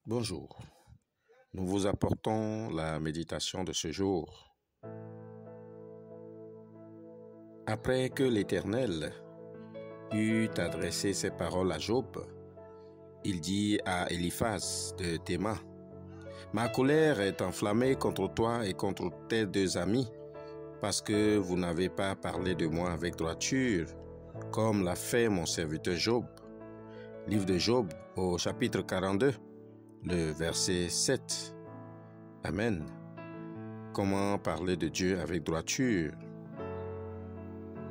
Bonjour, nous vous apportons la méditation de ce jour. Après que l'Éternel eut adressé ces paroles à Job, il dit à Eliphaz de Théman, « Ma colère est enflammée contre toi et contre tes deux amis, parce que vous n'avez pas parlé de moi avec droiture, comme l'a fait mon serviteur Job. » Livre de Job au chapitre 42. Le verset 7. Amen. Comment parler de Dieu avec droiture?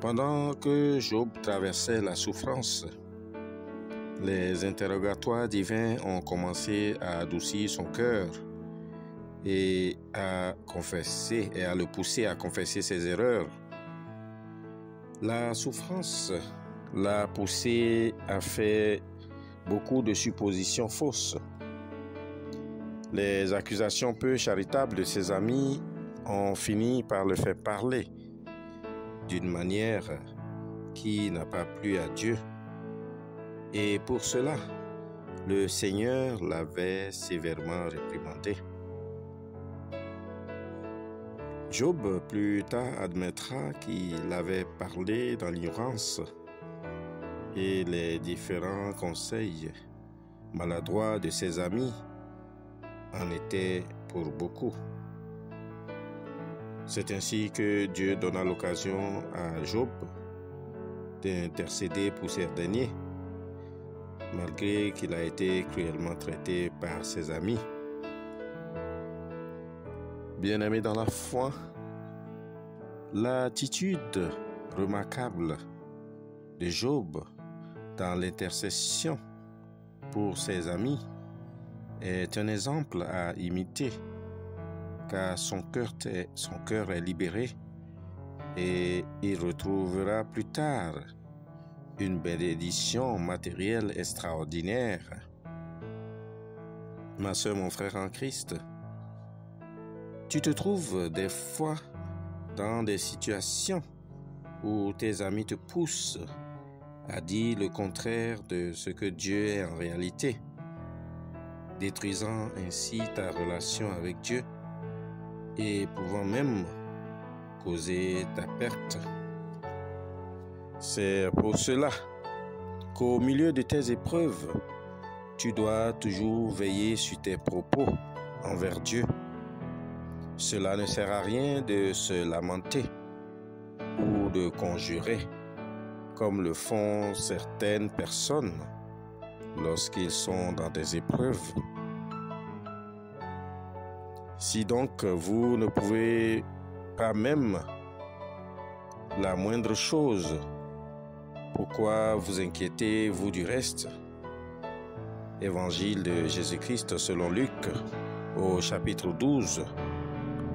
Pendant que Job traversait la souffrance, les interrogatoires divins ont commencé à adoucir son cœur et à le pousser à confesser ses erreurs. La souffrance l'a poussé à faire beaucoup de suppositions fausses. Les accusations peu charitables de ses amis ont fini par le faire parler d'une manière qui n'a pas plu à Dieu. Et pour cela, le Seigneur l'avait sévèrement réprimandé. Job plus tard admettra qu'il avait parlé dans l'ignorance et les différents conseils maladroits de ses amis en était pour beaucoup. C'est ainsi que Dieu donna l'occasion à Job d'intercéder pour ces derniers, malgré qu'il a été cruellement traité par ses amis. Bien-aimés dans la foi, l'attitude remarquable de Job dans l'intercession pour ses amis est un exemple à imiter, car son cœur est libéré et il retrouvera plus tard une bénédiction matérielle extraordinaire. Ma sœur, mon frère en Christ, tu te trouves des fois dans des situations où tes amis te poussent à dire le contraire de ce que Dieu est en réalité, détruisant ainsi ta relation avec Dieu et pouvant même causer ta perte. C'est pour cela qu'au milieu de tes épreuves, tu dois toujours veiller sur tes propos envers Dieu. Cela ne sert à rien de se lamenter ou de conjurer, comme le font certaines personnes lorsqu'ils sont dans des épreuves. Si donc vous ne pouvez pas même la moindre chose, pourquoi vous inquiétez-vous du reste? Évangile de Jésus-Christ selon Luc au chapitre 12,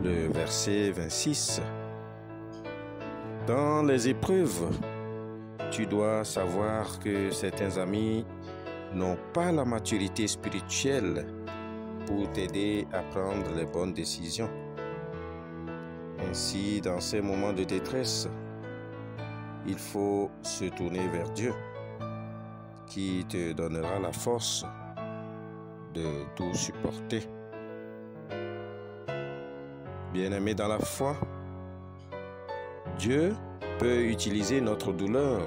le verset 26. Dans les épreuves, tu dois savoir que certains amis n'ont pas la maturité spirituelle pour t'aider à prendre les bonnes décisions. Ainsi, dans ces moments de détresse, il faut se tourner vers Dieu, qui te donnera la force de tout supporter. Bien-aimés dans la foi, Dieu peut utiliser notre douleur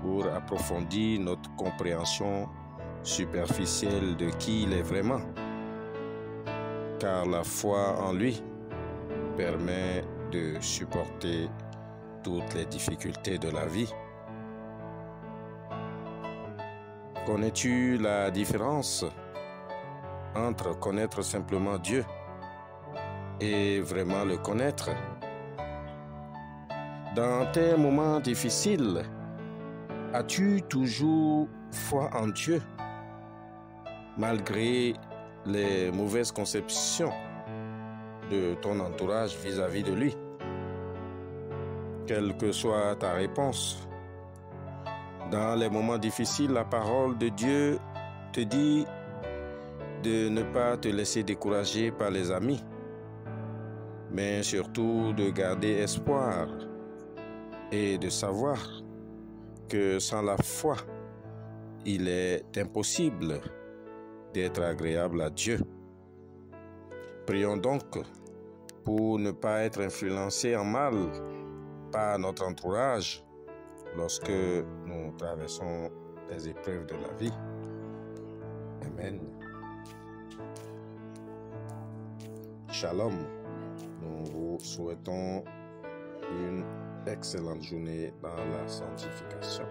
pour approfondir notre compréhension superficielle de qui il est vraiment, car la foi en lui permet de supporter toutes les difficultés de la vie. Connais-tu la différence entre connaître simplement Dieu et vraiment le connaître? Dans tes moments difficiles, as-tu toujours foi en Dieu, malgré les mauvaises conceptions de ton entourage vis-à-vis de lui? Quelle que soit ta réponse, dans les moments difficiles, la parole de Dieu te dit de ne pas te laisser décourager par les amis, mais surtout de garder espoir et de savoir que sans la foi, il est impossible d'être agréable à Dieu. Prions donc pour ne pas être influencés en mal par notre entourage lorsque nous traversons les épreuves de la vie. Amen. Shalom. Nous vous souhaitons une excellente journée dans la sanctification.